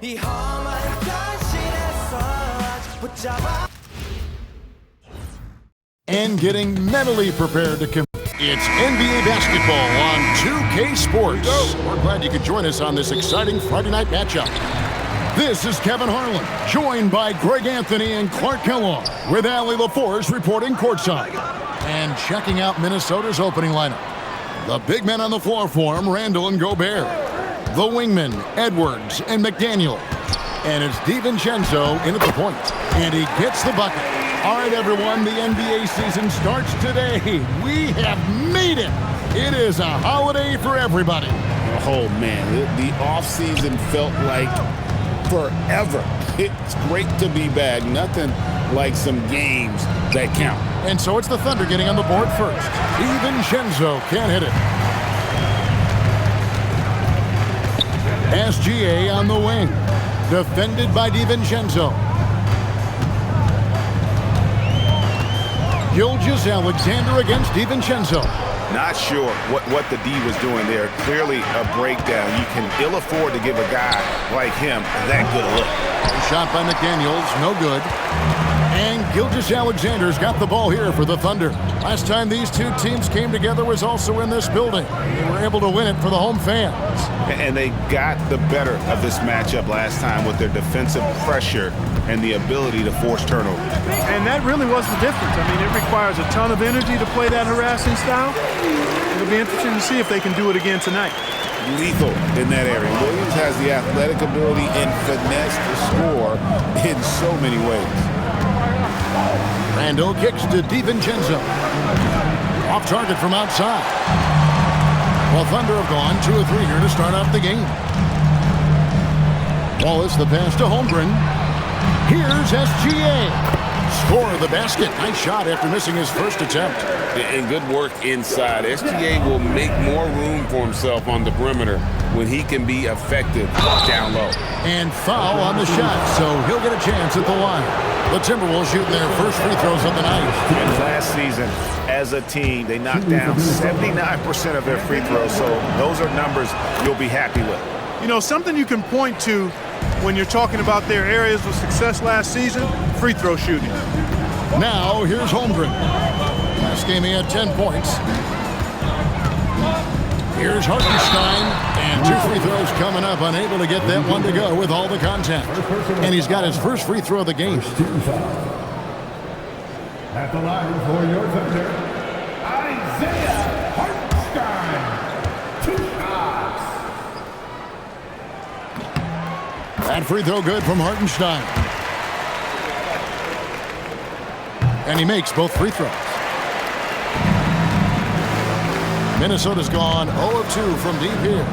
이 험한 현실에서 아직 붙잡아. And getting mentally prepared to compete. It's NBA basketball on 2K Sports. We're glad you could join us on this exciting Friday night matchup. This is Kevin Harlan, joined by Greg Anthony and Clark Kellogg, with Allie LaForce reporting courtside. And checking out Minnesota's opening lineup. The big men on the floor for him, Randall and Gobert. The wingmen, Edwards and McDaniel. And it's DiVincenzo in at the point. And he gets the bucket. All right, everyone, the NBA season starts today. We have made it. It is a holiday for everybody. Oh, man, the offseason felt like forever. It's great to be back. Nothing like some games that count. And so it's the Thunder getting on the board first. DiVincenzo can't hit it. SGA on the wing. Defended by DiVincenzo. Gilgeous-Alexander against DiVincenzo. Not sure what the D was doing there. Clearly a breakdown. You can ill afford to give a guy like him that good a look. Shot by McDaniels, no good. And Gilgeous-Alexander's got the ball here for the Thunder. Last time these two teams came together was also in this building. They were able to win it for the home fans. And they got the better of this matchup last time with their defensive pressure and the ability to force turnover. And that really was the difference. I mean, it requires a ton of energy to play that harassing style. It'll be interesting to see if they can do it again tonight. Lethal in that area. Williams has the athletic ability and finesse to score in so many ways. Randall kicks to DiVincenzo. Off target from outside. Well, Thunder have gone 2 of 3 here to start off the game. Wallace the pass to Holmgren. Here's SGA. Score of the basket. Nice shot after missing his first attempt. And good work inside. SGA will make more room for himself on the perimeter when he can be effective down low. And foul on the shot, so he'll get a chance at the line. The Timberwolves shooting their first free throws of the night. And last season, as a team, they knocked down 79% of their free throws, so those are numbers you'll be happy with. You know, something you can point to when you're talking about their areas of success last season, free throw shooting. Now, here's Holmgren. Last game he had 10 points. Here's Hartenstein, and 2 free throws coming up, unable to get that one to go with all the contact. And he's got his first free throw of the game. At the line for your Thunder, Isaiah Hartenstein. 2 shots. That free throw good from Hartenstein. And he makes both free throws. Minnesota's gone 0 of 2 from deep here.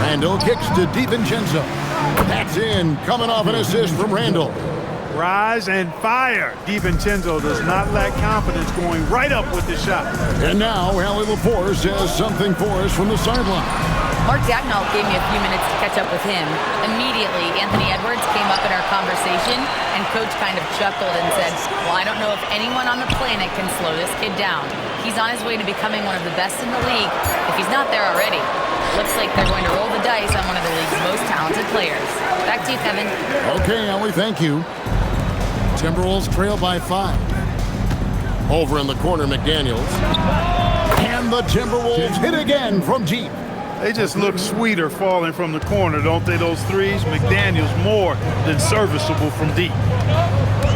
Randall kicks to DiVincenzo. That's in, coming off an assist from Randall. Rise and fire. DiVincenzo does not lack confidence, going right up with the shot. And now, Allie LaForce has something for us from the sideline. Mark Dagnall gave me a few minutes to catch up with him. Immediately, Anthony Edwards came up in our conversation, and Coach kind of chuckled and said, well, I don't know if anyone on the planet can slow this kid down. He's on his way to becoming one of the best in the league, if he's not there already. Looks like they're going to roll the dice on one of the league's most talented players. Back to you, Kevin. Okay, Allie, thank you. Timberwolves trail by 5. Over in the corner, McDaniels. And the Timberwolves hit again from deep. They just look sweeter falling from the corner, don't they, those threes? McDaniels more than serviceable from deep.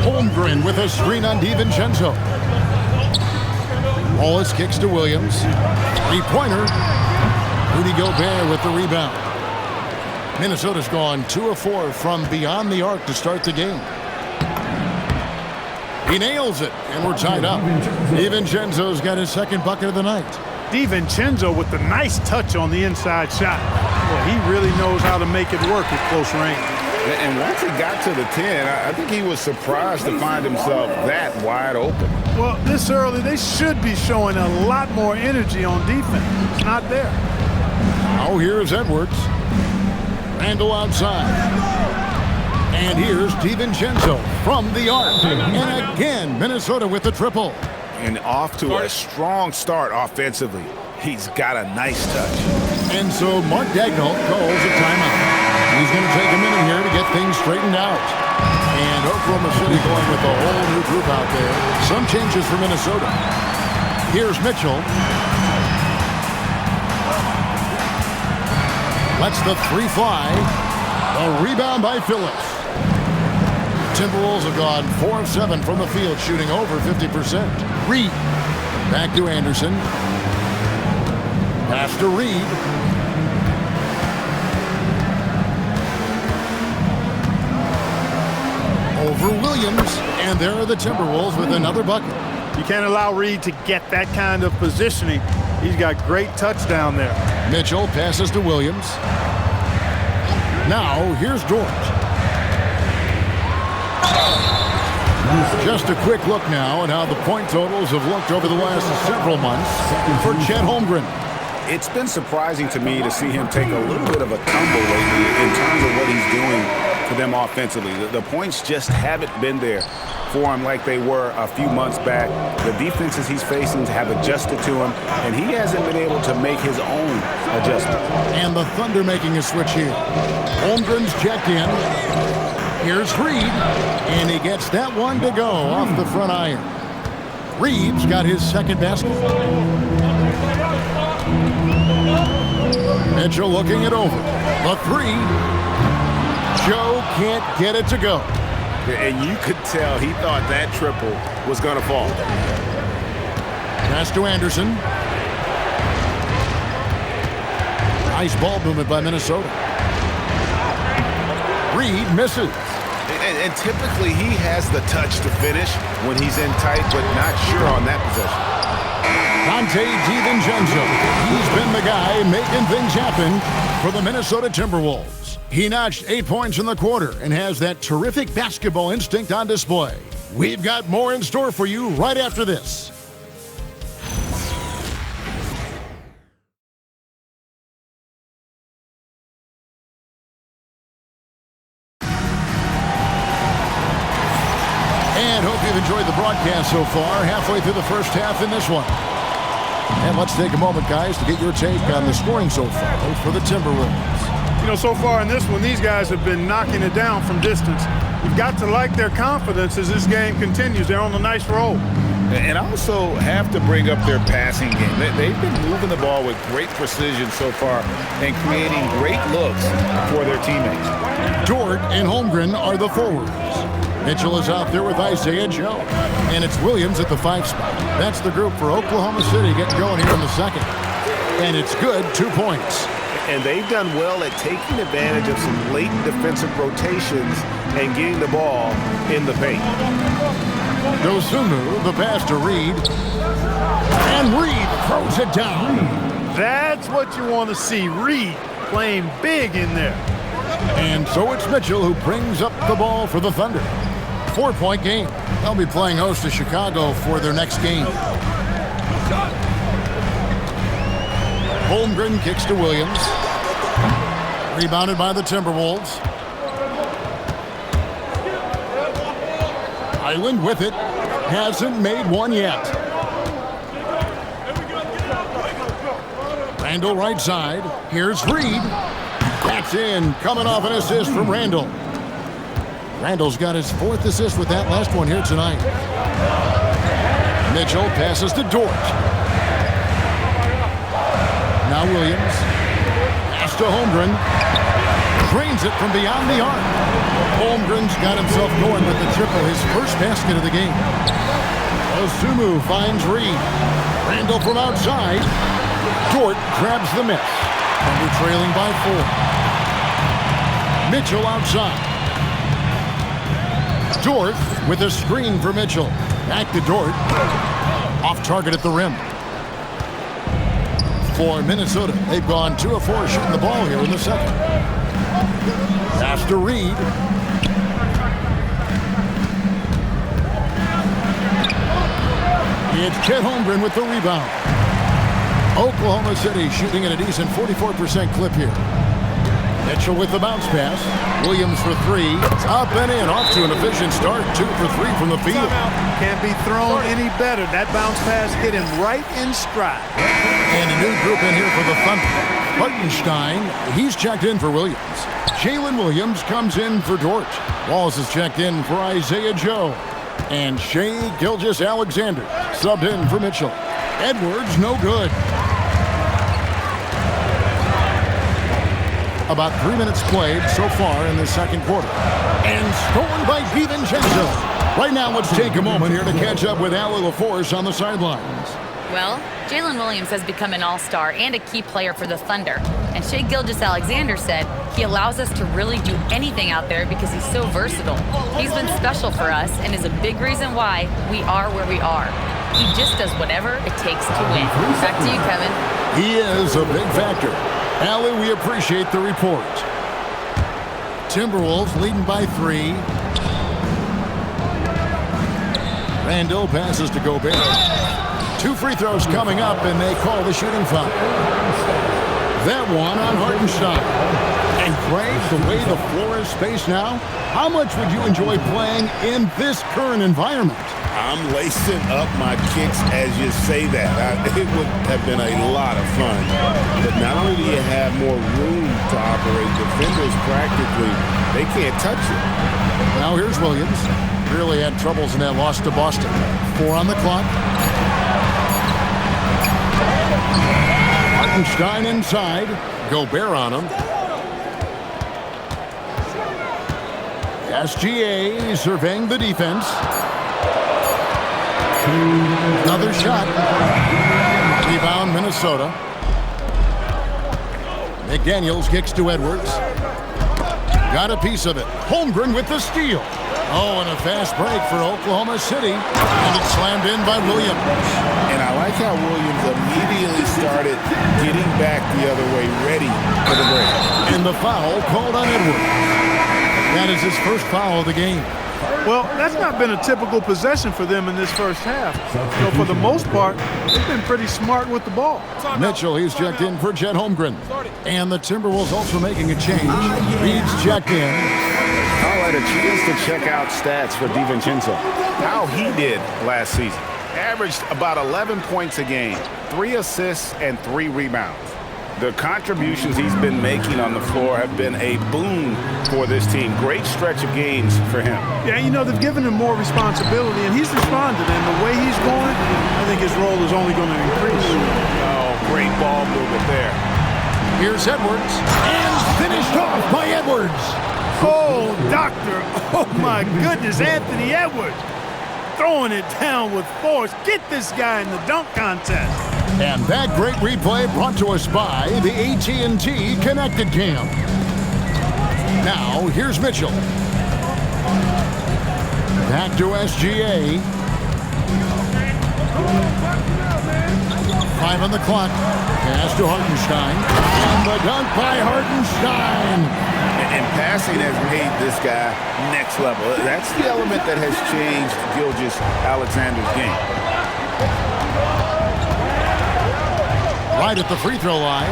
Holmgren with a screen on DiVincenzo. Wallace kicks to Williams. 3-pointer. Rudy Gobert with the rebound. Minnesota's gone 2 of 4 from beyond the arc to start the game. He nails it, and we're tied up. DiVincenzo's got his second bucket of the night. DiVincenzo with the nice touch on the inside shot. Well, he really knows how to make it work at close range. And once he got to the 10, I think he was surprised to find himself that wide open. Well, this early, they should be showing a lot more energy on defense. It's not there. Oh, here's Edwards. Randall outside. And here's DiVincenzo from the arc. And again, Minnesota with the triple. And off to a strong start offensively. He's got a nice touch. And so Mark Daigneault calls a timeout. He's going to take a minute here to get things straightened out. And Oklahoma City going with a whole new group out there. Some changes for Minnesota. Here's Mitchell. Lets the three fly. A rebound by Phillips. Timberwolves have gone 4 of 7 from the field, shooting over 50%. Reed. Back to Anderson. Pass to Reed. Over Williams. And there are the Timberwolves with another bucket. You can't allow Reed to get that kind of positioning. He's got great touch down there. Mitchell passes to Williams. Now, here's Dort. Just a quick look now at how the point totals have looked over the last several months for Chet Holmgren. It's been surprising to me to see him take a little bit of a tumble lately in terms of what he's doing for them offensively. The points just haven't been there for him like they were a few months back. The defenses he's facing have adjusted to him, and he hasn't been able to make his own adjustments. And the Thunder making a switch here. Holmgren's checked in. Here's Reed, and he gets that one to go off the front iron. Reed's got his second basket. Mitchell looking it over. The three. Joe can't get it to go. And you could tell he thought that triple was going to fall. Pass to Anderson. Nice ball movement by Minnesota. Reed misses. And typically he has the touch to finish when he's in tight, but not sure on that possession. Dante DiVincenzo. He's been the guy making things happen for the Minnesota Timberwolves. He notched 8 points in the quarter and has that terrific basketball instinct on display. We've got more in store for you right after this. And hope you've enjoyed the broadcast so far. Halfway through the first half in this one. And let's take a moment, guys, to get your take on the scoring so far for the Timberwolves. You know, so far in this one, these guys have been knocking it down from distance. You've got to like their confidence as this game continues. They're on a nice roll. And I also have to bring up their passing game. They've been moving the ball with great precision so far and creating great looks for their teammates. Dort and Holmgren are the forwards. Mitchell is out there with Isaiah Joe. And it's Williams at the 5 spot. That's the group for Oklahoma City getting going here in the second. And it's good, 2 points. And they've done well at taking advantage of some late defensive rotations and getting the ball in the paint. Dosunmu, the pass to Reed. And Reed throws it down. That's what you want to see. Reed playing big in there. And so it's Mitchell who brings up the ball for the Thunder. 4-point game. They'll be playing host to Chicago for their next game. Holmgren kicks to Williams. Rebounded by the Timberwolves. Island with it. Hasn't made one yet. Randall right side. Here's Reed. That's in. Coming off an assist from Randall. Randall's got his 4th assist with that last one here tonight. Mitchell passes to Dort. Now Williams. Pass to Holmgren. Drains it from beyond the arc. Holmgren's got himself going with the triple, his first basket of the game. Dosunmu finds Reed. Randall from outside. Dort grabs the miss. Thunder trailing by 4. Mitchell outside. Dort with a screen for Mitchell. Back to Dort. Off target at the rim. For Minnesota, they've gone 2 of 4 shooting the ball here in the second. Pass to Reed. It's Chet Holmgren with the rebound. Oklahoma City shooting at a decent 44% clip here. Mitchell with the bounce pass. Williams for 3. Up and in. Off to an efficient start. 2 for 3 from the field. Can't be thrown any better. That bounce pass hit him right in stride. And a new group in here for the Thunder. Hartenstein, he's checked in for Williams. Jalen Williams comes in for Dort. Walls is checked in for Isaiah Joe. And Shea Gilgeous-Alexander subbed in for Mitchell. Edwards, no good. About 3 minutes played so far in the second quarter. And stolen by DiVincenzo. Right now, let's take a moment here to catch up with Allie LaForce on the sidelines. Well, Jalen Williams has become an all-star and a key player for the Thunder. And Shea Gilgeous-Alexander said he allows us to really do anything out there because he's so versatile. He's been special for us and is a big reason why we are where we are. He just does whatever it takes to win. Back to you, Kevin. He is a big factor. Allie, we appreciate the report. Timberwolves leading by 3. Randall passes to Gobert. 2 free throws coming up, and they call the shooting foul. That one on Hartenstein. And Craig, the way the floor is spaced now, how much would you enjoy playing in this current environment? I'm lacing up my kicks as you say that. It would have been a lot of fun. But not only do you have more room to operate, defenders practically, they can't touch it. Now here's Williams. Really had troubles in that loss to Boston. 4 on the clock. Hartenstein inside. Gobert on him. SGA surveying the defense. Another shot. Rebound, Minnesota. McDaniels kicks to Edwards. Got a piece of it. Holmgren with the steal. Oh, and a fast break for Oklahoma City. And it's slammed in by Williams. And I like how Williams immediately started getting back the other way, ready for the break. And the foul called on Edwards. That is his first foul of the game. Well, that's not been a typical possession for them in this first half. So for the most part, they've been pretty smart with the ball. Mitchell, he's checked in for Chet Holmgren. And the Timberwolves also making a change. Reed's checked in. All right, a chance to check out stats for DiVincenzo. How he did last season. Averaged about 11 points a game, 3 assists, and 3 rebounds. The contributions he's been making on the floor have been a boon for this team. Great stretch of games for him. Yeah, you know, they've given him more responsibility, and he's responded. And the way he's going, I think his role is only going to increase. Oh, great ball movement there. Here's Edwards. And finished off by Edwards. Oh, doctor. Oh, my goodness, Anthony Edwards. Throwing it down with force. Get this guy in the dunk contest. And that great replay brought to us by the AT&T Connected Cam. Now, here's Mitchell. Back to SGA. 5 on the clock. Pass to Hartenstein. And the dunk by Hartenstein. And passing has made this guy next level. That's the element that has changed Gilgeous-Alexander's game. Right at the free throw line.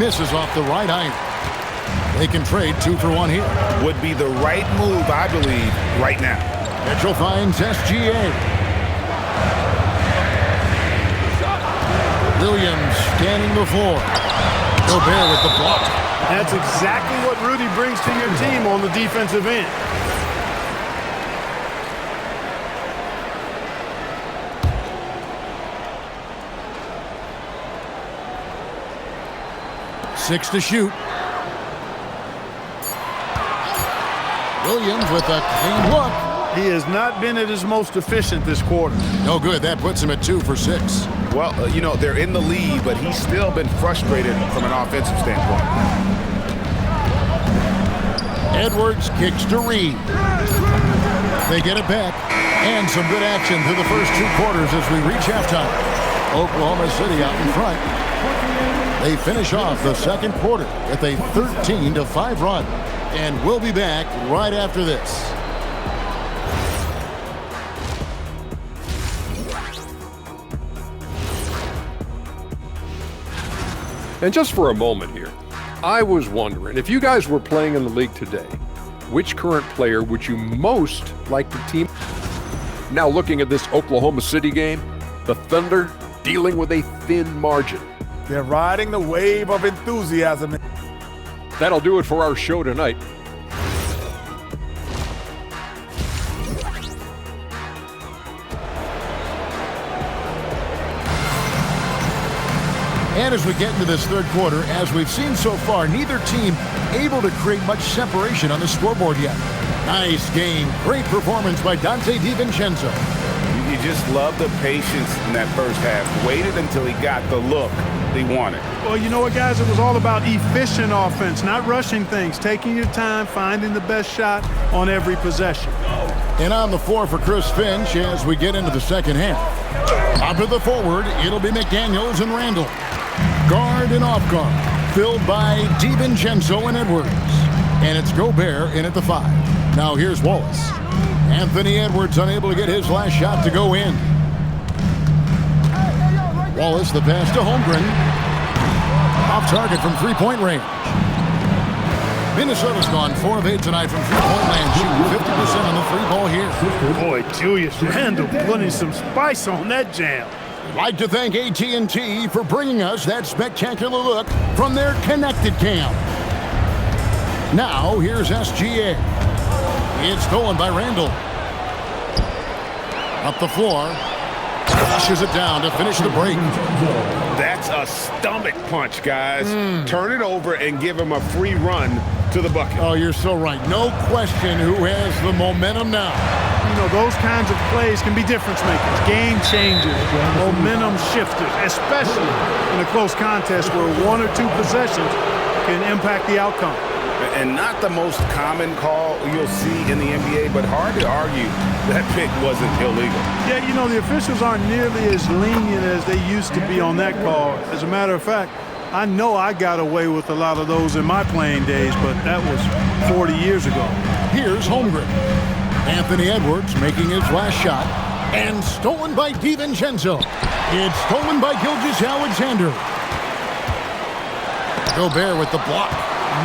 Misses off the right iron. They can trade 2 for 1 here. Would be the right move, I believe, right now. Mitchell finds SGA. Williams scanning the floor. Gobert with the block. That's exactly what Rudy brings to your team on the defensive end. Six to shoot. Williams with a clean look. He has not been at his most efficient this quarter. No good. That puts him at 2 for 6. Well, you know, they're in the lead, but he's still been frustrated from an offensive standpoint. Edwards kicks to Reed. They get it back. And some good action through the first 2 quarters as we reach halftime. Oklahoma City out in front. They finish off the second quarter with a 13-5 run. And we'll be back right after this. And just for a moment here, I was wondering, if you guys were playing in the league today, which current player would you most like to team? Now looking at this Oklahoma City game, the Thunder dealing with a thin margin. They're riding the wave of enthusiasm. That'll do it for our show tonight. And as we get into this third quarter, as we've seen so far, neither team able to create much separation on the scoreboard yet. Nice game. Great performance by Dante DiVincenzo. You just love the patience in that first half. Waited until he got the look he wanted. Well, you know what, guys? It was all about efficient offense, not rushing things, taking your time, finding the best shot on every possession. And on the floor for Chris Finch as we get into the second half. Up to the forward, it'll be McDaniels and Randall. Guard and off guard, filled by DiVincenzo and Edwards. And it's Gobert in at the 5. Now here's Wallace. Anthony Edwards unable to get his last shot to go in. Wallace, the pass to Holmgren. Off target from three-point range. Minnesota's gone 4 of 8 tonight from three-point land, shooting 50% on the three ball here. Boy, Julius Randle putting some spice on that jam. Like to thank AT&T for bringing us that spectacular look from their connected cam. Now, here's SGA. It's stolen by Randall. Up the floor. Flushes it down to finish the break. That's a stomach punch, guys. Turn it over and give him a free run to the bucket. Oh, you're so right. No question who has the momentum now. You know, those kinds of plays can be difference makers, game changers, momentum shifters, especially in a close contest where 1 or 2 possessions can impact the outcome. And not the most common call you'll see in the NBA, but hard to argue that pick wasn't illegal. Yeah, you know, the officials aren't nearly as lenient as they used to be on that call. As a matter of fact, I know I got away with a lot of those in my playing days, but that was 40 years ago. Here's Holmgren. Anthony Edwards making his last shot, and stolen by DiVincenzo. It's stolen by Gilgeous-Alexander. Gobert with the block.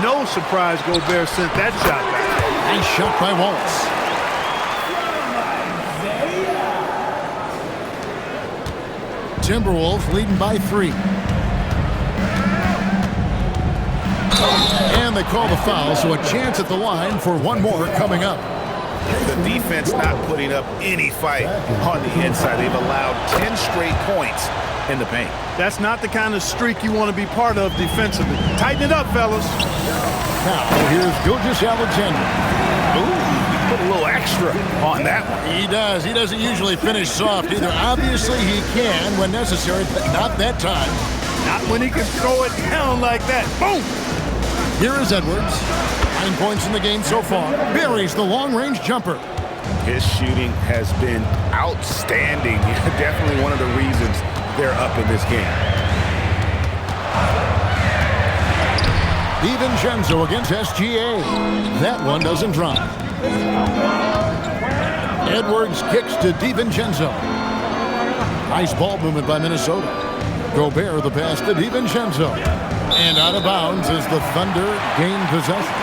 No surprise Gobert sent that shot back. Nice shot by Wallace. Timberwolves leading by 3. And they call the foul, so a chance at the line for one more coming up. The defense not putting up any fight on the inside. They've allowed 10 straight points in the paint. That's not the kind of streak you want to be part of defensively. Tighten it up, fellas. Now, here's Gilgeous-Alexander. Ooh, he put a little extra on that one. He does. He doesn't usually finish soft either. Obviously, he can when necessary, but not that time. Not when he can throw it down like that. Boom! Here is Edwards. 9 points in the game so far. Buries the long-range jumper. His shooting has been outstanding. Definitely one of the reasons they're up in this game. DiVincenzo against SGA. That one doesn't drop. Edwards kicks to DiVincenzo. Nice ball movement by Minnesota. Gobert the pass to DiVincenzo. And out of bounds as the Thunder gain possession.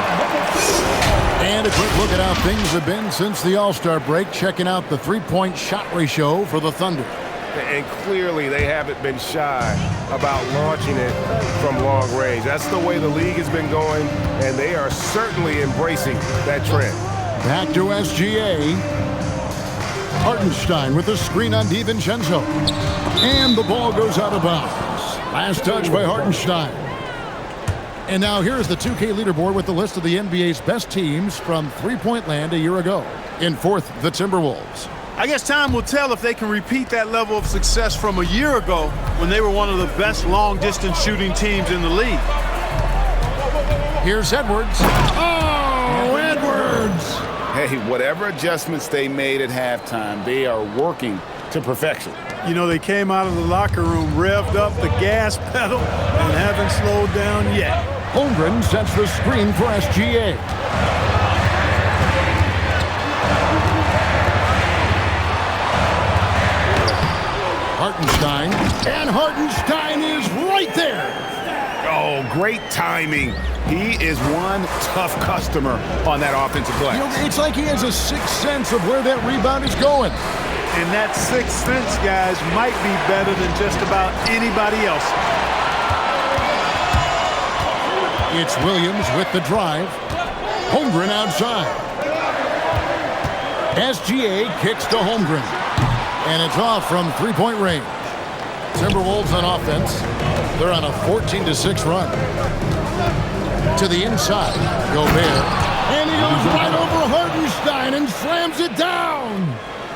And a quick look at how things have been since the All-Star break, checking out the three-point shot ratio for the Thunder. And clearly they haven't been shy about launching it from long range. That's the way the league has been going, and they are certainly embracing that trend. Back to SGA. Hartenstein with the screen on DiVincenzo. And the ball goes out of bounds. Last touch by Hartenstein. And now here's the 2K leaderboard with the list of the NBA's best teams from three-point land a year ago. In 4th, the Timberwolves. I guess time will tell if they can repeat that level of success from a year ago when they were one of the best long-distance shooting teams in the league. Here's Edwards. Oh, Edwards! Hey, whatever adjustments they made at halftime, they are working to perfection. You know, they came out of the locker room, revved up the gas pedal, and haven't slowed down yet. Holmgren sets the screen for SGA. Hartenstein, and Hartenstein is right there. Oh, great timing. He is one tough customer on that offensive glass. You know, it's like he has a sixth sense of where that rebound is going. And that sixth sense, guys, might be better than just about anybody else. It's Williams with the drive. Holmgren outside. SGA kicks to Holmgren. And it's off from three-point range. Timberwolves on offense. They're on a 14-6 run. To the inside. Gobert. And he goes right over Hartenstein and slams it down.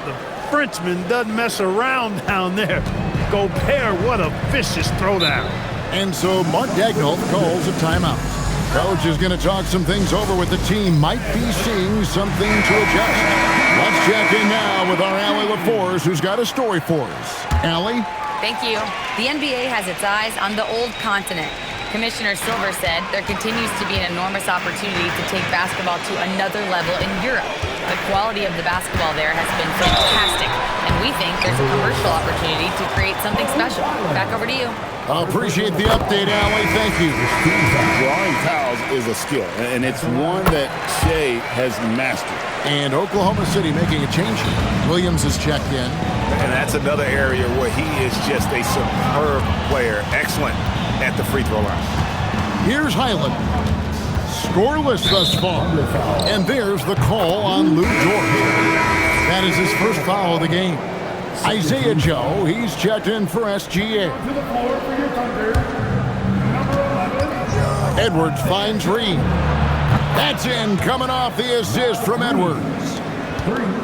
The Frenchman doesn't mess around down there. Gobert, what a vicious throwdown. And so Mark Daigneault calls a timeout. Coach is going to talk some things over with the team. Might be seeing something to adjust. Let's check in now with our Allie LaForce, who's got a story for us. Allie? Thank you. The NBA has its eyes on the old continent. Commissioner Silver said there continues to be an enormous opportunity to take basketball to another level in Europe. The quality of the basketball there has been fantastic, and we think there's a commercial opportunity to create something special. Back over to you. I appreciate the update, Allie. Thank you. Drawing fouls is a skill, and it's one that Shea has mastered. And Oklahoma City making a change here. Williams is checked in. And that's another area where he is just a superb player. Excellent at the free throw line. Here's Highland. Scoreless thus far. And there's the call on Lou Dort. That is his first foul of the game. Isaiah Joe, he's checked in for SGA. Edwards finds Reed. That's in, coming off the assist from Edwards.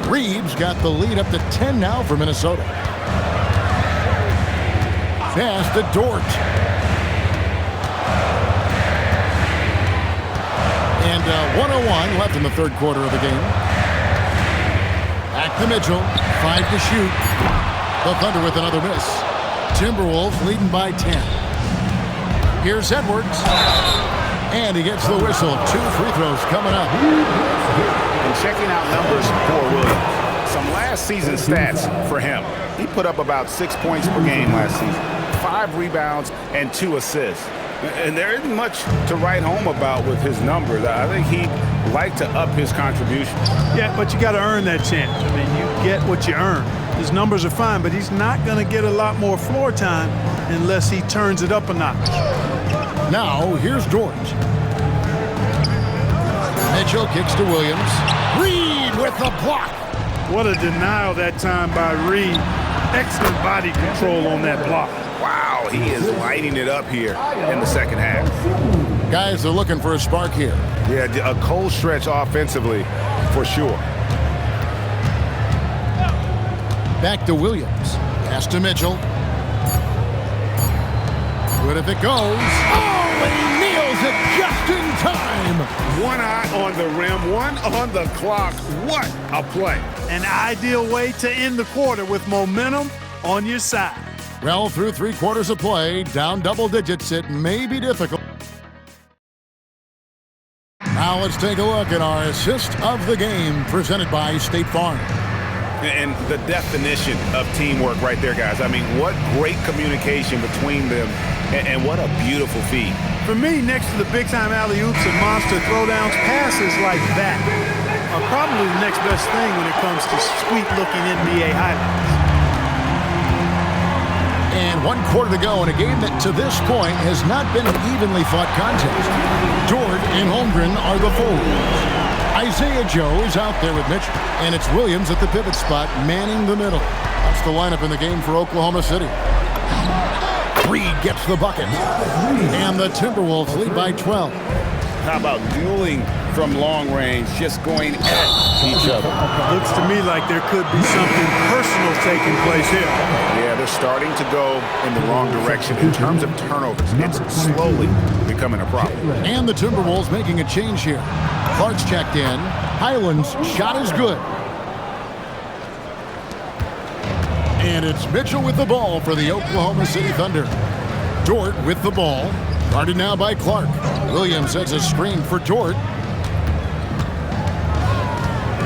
Reeves got the lead up to 10 now for Minnesota. Pass to Dort. And 1:01 left in the third quarter of the game. Back to Mitchell. 5 to shoot. The Thunder with another miss. Timberwolves leading by 10. Here's Edwards. And he gets the whistle. 2 free throws coming up. And checking out numbers for Williams. Some last season stats for him. He put up about 6 points per game last season. 5 rebounds and 2 assists. And there isn't much to write home about with his numbers. I think he'd like to up his contribution. Yeah, but you got to earn that chance. I mean, you get what you earn. His numbers are fine, but he's not going to get a lot more floor time unless he turns it up a notch. Now, here's Dort. Mitchell kicks to Williams. Reed with the block. What a denial that time by Reed. Excellent body control on that block. Wow, he is lighting it up here in the second half. Guys are looking for a spark here. Yeah, a cold stretch offensively for sure. Back to Williams. Pass to Mitchell. Good if it goes. Oh, and he nails it just in time. One eye on the rim, one on the clock. What a play. An ideal way to end the quarter with momentum on your side. Well, through 3 quarters of play, down double digits, it may be difficult. Now let's take a look at our assist of the game presented by State Farm. And the definition of teamwork right there, guys. I mean, what great communication between them, and what a beautiful feed. For me, next to the big-time alley-oops and monster throwdowns, passes like that are probably the next best thing when it comes to sweet-looking NBA highlights. And 1 quarter to go in a game that to this point has not been an evenly fought contest. Dort and Holmgren are the forwards. Isaiah Joe is out there with Mitchell. And it's Williams at the pivot spot, manning the middle. That's the lineup in the game for Oklahoma City. Reed gets the bucket. And the Timberwolves lead by 12. How about dueling from long range, just going at each other? Looks to me like there could be something personal taking place here. Yeah, they're starting to go in the wrong direction in terms of turnovers. It's slowly becoming a problem. And the Timberwolves making a change here. Clark's checked in. Highland's shot is good. And it's Mitchell with the ball for the Oklahoma City Thunder. Dort with the ball. Guarded now by Clark. Williams sets a screen for Dort.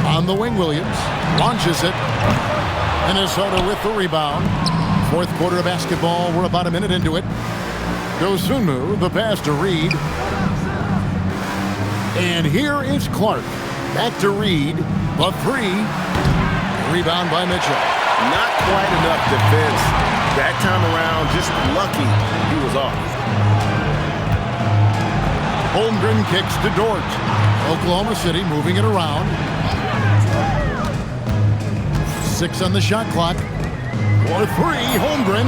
On the wing, Williams launches it. Minnesota with the rebound. 4th quarter of basketball. We're about a minute into it. Dosunmu, the pass to Reed. And here is Clark. Back to Reed. The 3. Rebound by Mitchell. Not quite enough defense that time around. Just lucky he was off. Holmgren kicks to Dort. Oklahoma City moving it around. 6 on the shot clock. For 3, Holmgren.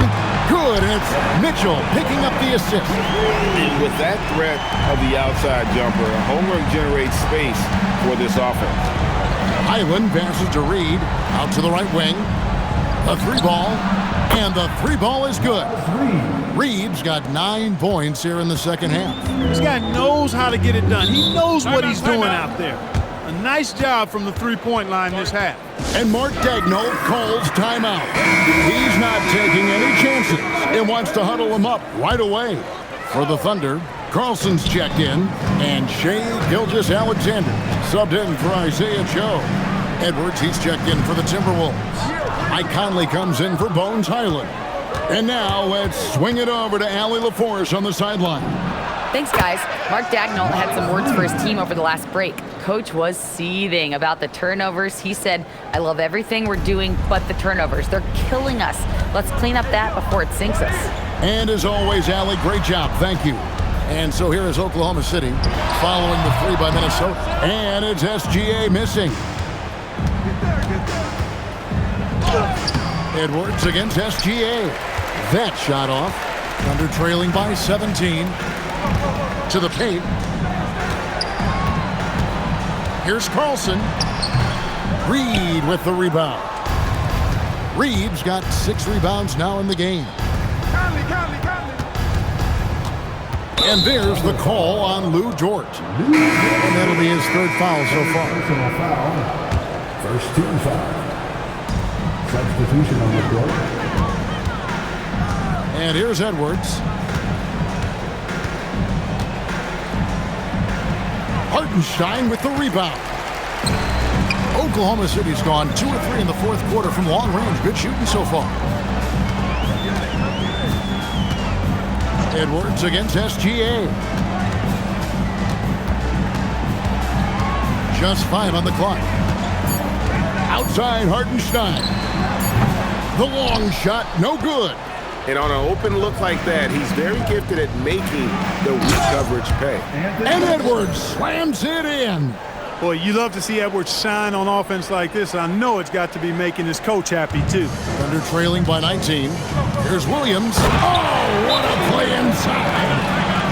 Good, and it's Mitchell picking up the assist. And with that threat of the outside jumper, Holmgren generates space for this offense. Highland passes to Reed. Out to the right wing. The 3 ball. And the 3 ball is good. Reed's got 9 points here in the second half. This guy knows how to get it done. He knows what he's doing out there. A nice job from the three-point line this half. And Mark Daigneault calls timeout. He's not taking any chances and wants to huddle him up right away. For the Thunder, Carlson's checked in, and Shea Gilgeous-Alexander subbed in for Isaiah Joe. Edwards, he's checked in for the Timberwolves. Mike Conley comes in for Bones Highland. And now let's swing it over to Allie LaForce on the sideline. Thanks, guys. Mark Daigneault had some words for his team over the last break. Coach was seething about the turnovers. He said, I love everything we're doing but the turnovers. They're killing us. Let's clean up that before it sinks us. And as always, Allie, great job. Thank you. And so here is Oklahoma City following the 3 by Minnesota. And it's SGA missing. Edwards against SGA. That shot off. Thunder trailing by 17. To the paint. Here's Carlson. Reed with the rebound. Reed's got 6 rebounds now in the game. And there's the call on Lou Dort. And that'll be his 3rd foul so far. Personal foul. First team foul. Substitution on the court. And here's Edwards. Hartenstein with the rebound. Oklahoma City's gone 2 of 3 in the 4th quarter from long range. Good shooting so far. Edwards against SGA. Just 5 on the clock. Outside Hartenstein. The long shot, no good. And on an open look like that, he's very gifted at making the weak coverage pay. And Edwards slams it in. Boy, you love to see Edwards shine on offense like this. I know it's got to be making his coach happy, too. Thunder trailing by 19. Here's Williams. Oh, what a play inside.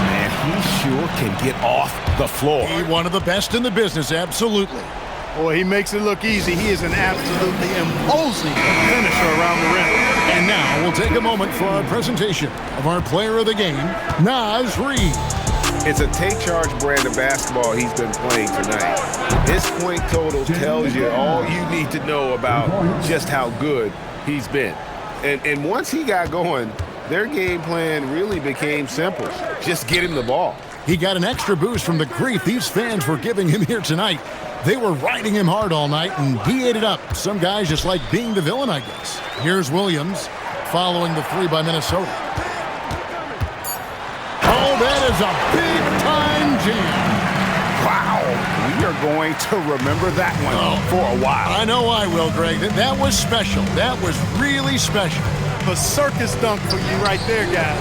Man, he sure can get off the floor. He one of the best in the business, absolutely. Boy, he makes it look easy. He is an absolutely imposing finisher around the rim. And now we'll take a moment for our presentation of our player of the game, Naz Reid. It's a take charge brand of basketball he's been playing tonight. His point total tells you all you need to know about just how good he's been. And once he got going, their game plan really became simple. Just get him the ball. He got an extra boost from the grief these fans were giving him here tonight. They were riding him hard all night, and he ate it up. Some guys just like being the villain, I guess. Here's Williams following the 3 by Minnesota. Oh, that is a big-time jam. Wow, we are going to remember that one for a while. I know I will, Greg. That was special. That was really special. A circus dunk for you right there, guys.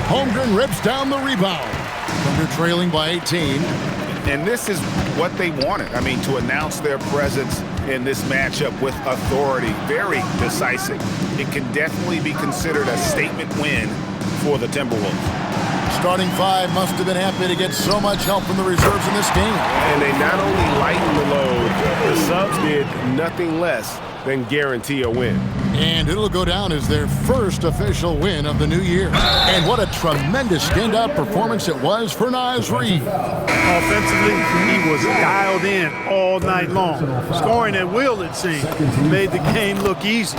Holmgren rips down the rebound. Thunder trailing by 18. And this is what they wanted. I mean, to announce their presence in this matchup with authority, very decisive. It can definitely be considered a statement win for the Timberwolves. Starting 5 must have been happy to get so much help from the reserves in this game. And they not only lightened the load, the subs did nothing less than guarantee a win. And it'll go down as their first official win of the new year. And what a tremendous standout performance it was for Naz Reid. Offensively, he was dialed in all night long. Scoring at will, it seemed, made the game look easy.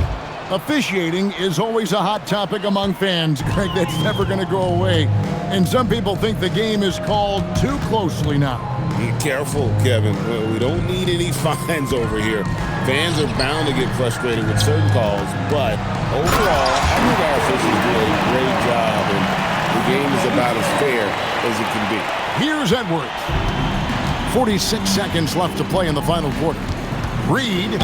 Officiating is always a hot topic among fans, Greg. That's never going to go away. And some people think the game is called too closely now. Be careful, Kevin. We don't need any fines over here. Fans are bound to get frustrated with certain calls, but overall, I think our officials did a great job, and the game is about as fair as it can be. Here's Edwards. 46 seconds left to play in the final quarter. Reed.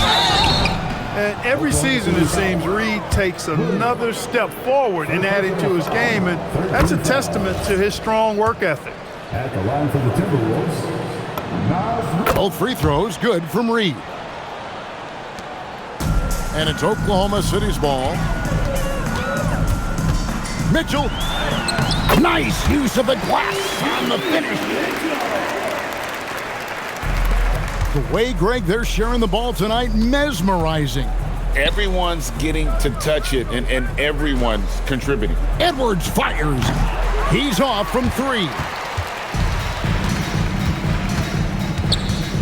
And every season, it seems, Reed takes another step forward in adding to his game, and that's a testament to his strong work ethic. At the line for the Timberwolves, Nas Reed. Both free throws good from Reed. And it's Oklahoma City's ball. Mitchell. Nice use of the glass on the finish. The way, Greg, they're sharing the ball tonight, mesmerizing. Everyone's getting to touch it, and everyone's contributing. Edwards fires. He's off from three.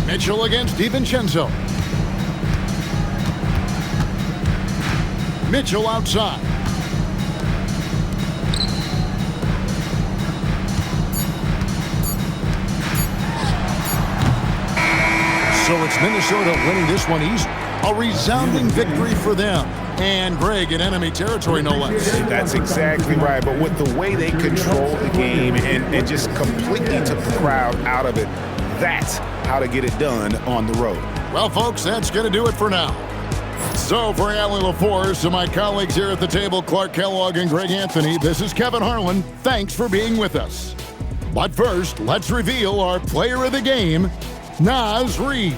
Mitchell against DiVincenzo. Mitchell outside. So it's Minnesota winning this one easy. A resounding victory for them. And Greg in enemy territory, no less. That's exactly right. But with the way they controlled the game and just completely took the crowd out of it, that's how to get it done on the road. Well, folks, that's going to do it for now. So for Allie LaForce and my colleagues here at the table, Clark Kellogg and Greg Anthony, this is Kevin Harlan. Thanks for being with us. But first, let's reveal our player of the game, Nas Reed.